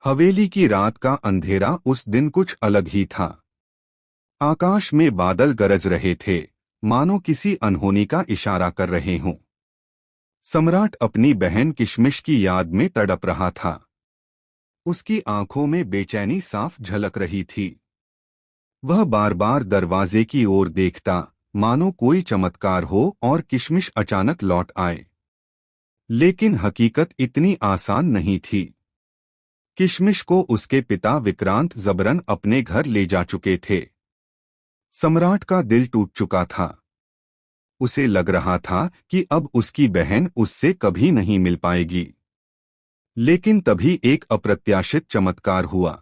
हवेली की रात का अंधेरा उस दिन कुछ अलग ही था। आकाश में बादल गरज रहे थे, मानो किसी अनहोनी का इशारा कर रहे हों। सम्राट अपनी बहन किशमिश की याद में तड़प रहा था। उसकी आंखों में बेचैनी साफ झलक रही थी। वह बार बार दरवाजे की ओर देखता, मानो कोई चमत्कार हो और किशमिश अचानक लौट आए। लेकिन हकीकत इतनी आसान नहीं थी। किशमिश को उसके पिता विक्रांत जबरन अपने घर ले जा चुके थे। सम्राट का दिल टूट चुका था। उसे लग रहा था कि अब उसकी बहन उससे कभी नहीं मिल पाएगी। लेकिन तभी एक अप्रत्याशित चमत्कार हुआ।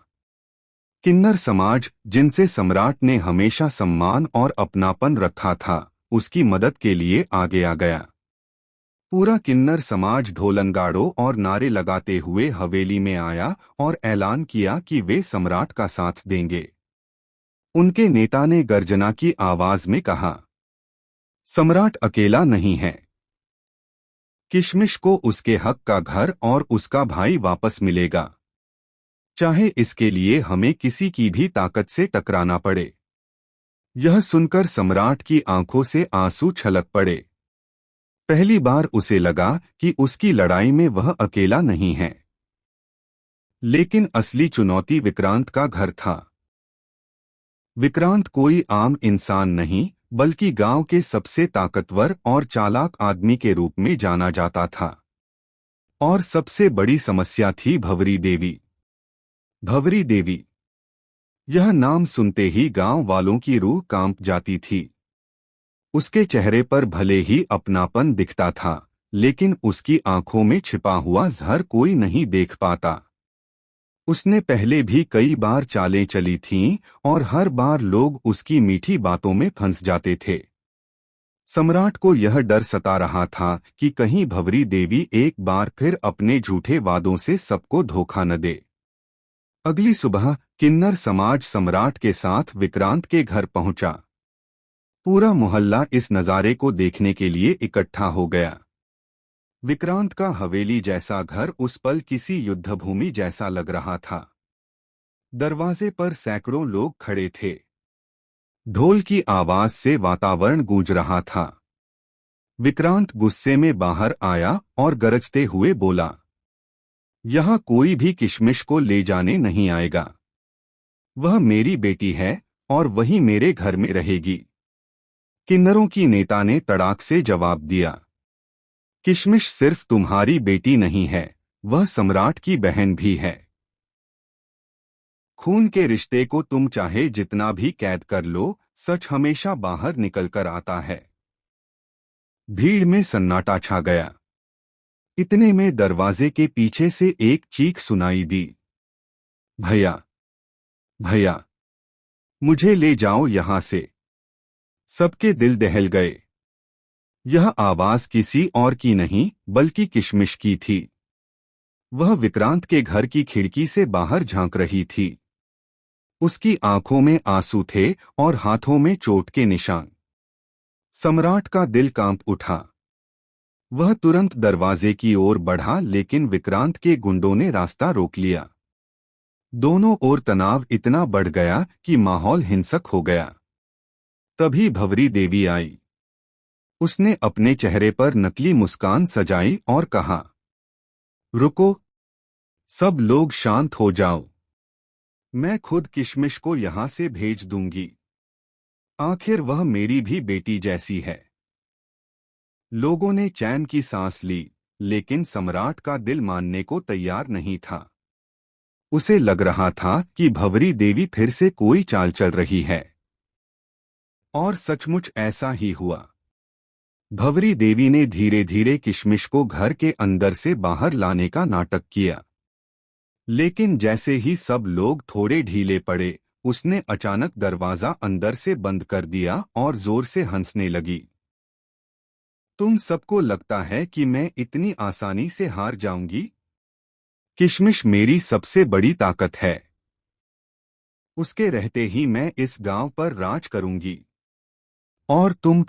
किन्नर समाज, जिनसे सम्राट ने हमेशा सम्मान और अपनापन रखा था, उसकी मदद के लिए आगे आ गया। पूरा किन्नर समाज ढोलनगाड़ों और नारे लगाते हुए हवेली में आया और ऐलान किया कि वे सम्राट का साथ देंगे। उनके नेता ने गर्जना की आवाज में कहा, सम्राट अकेला नहीं है। किशमिश को उसके हक का घर और उसका भाई वापस मिलेगा, चाहे इसके लिए हमें किसी की भी ताकत से टकराना पड़े। यह सुनकर सम्राट की आंखों से आंसू छलक पड़े। पहली बार उसे लगा कि उसकी लड़ाई में वह अकेला नहीं है। लेकिन असली चुनौती विक्रांत का घर था। विक्रांत कोई आम इंसान नहीं, बल्कि गांव के सबसे ताकतवर और चालाक आदमी के रूप में जाना जाता था। और सबसे बड़ी समस्या थी भंवरी देवी। भंवरी देवी, यह नाम सुनते ही गांव वालों की रूह कांप जाती थी। उसके चेहरे पर भले ही अपनापन दिखता था, लेकिन उसकी आंखों में छिपा हुआ जहर कोई नहीं देख पाता। उसने पहले भी कई बार चालें चली थीं और हर बार लोग उसकी मीठी बातों में फंस जाते थे। सम्राट को यह डर सता रहा था कि कहीं भंवरी देवी एक बार फिर अपने झूठे वादों से सबको धोखा न दे। अगली सुबह किन्नर समाज सम्राट के साथ विक्रांत के घर पहुंचा। पूरा मोहल्ला इस नज़ारे को देखने के लिए इकट्ठा हो गया। विक्रांत का हवेली जैसा घर उस पल किसी युद्धभूमि जैसा लग रहा था। दरवाजे पर सैकड़ों लोग खड़े थे। ढोल की आवाज से वातावरण गूंज रहा था। विक्रांत गुस्से में बाहर आया और गरजते हुए बोला, यहाँ कोई भी किशमिश को ले जाने नहीं आएगा। वह मेरी बेटी है और वही मेरे घर में रहेगी। किन्नरों की नेता ने तड़ाक से जवाब दिया, किशमिश सिर्फ तुम्हारी बेटी नहीं है, वह सम्राट की बहन भी है। खून के रिश्ते को तुम चाहे जितना भी कैद कर लो, सच हमेशा बाहर निकलकर आता है। भीड़ में सन्नाटा छा गया। इतने में दरवाजे के पीछे से एक चीख सुनाई दी, भैया, भैया, मुझे ले जाओ यहां से। सबके दिल दहल गए। यह आवाज किसी और की नहीं, बल्कि किशमिश की थी। वह विक्रांत के घर की खिड़की से बाहर झांक रही थी। उसकी आंखों में आंसू थे और हाथों में चोट के निशान। सम्राट का दिल कांप उठा। वह तुरंत दरवाजे की ओर बढ़ा, लेकिन विक्रांत के गुंडों ने रास्ता रोक लिया। दोनों ओर तनाव इतना बढ़ गया कि माहौल हिंसक हो गया। तभी भंवरी देवी आई। उसने अपने चेहरे पर नकली मुस्कान सजाई और कहा, रुको, सब लोग शांत हो जाओ। मैं खुद किशमिश को यहां से भेज दूंगी। आखिर वह मेरी भी बेटी जैसी है। लोगों ने चैन की सांस ली, लेकिन सम्राट का दिल मानने को तैयार नहीं था। उसे लग रहा था कि भंवरी देवी फिर से कोई चाल चल रही है। और सचमुच ऐसा ही हुआ। भंवरी देवी ने धीरे धीरे किशमिश को घर के अंदर से बाहर लाने का नाटक किया। लेकिन जैसे ही सब लोग थोड़े ढीले पड़े, उसने अचानक दरवाजा अंदर से बंद कर दिया और जोर से हंसने लगी। तुम सबको लगता है कि मैं इतनी आसानी से हार जाऊंगी? किशमिश मेरी सबसे बड़ी ताकत है। उसके रहते ही मैं इस गांव पर राज करूंगी। और तुम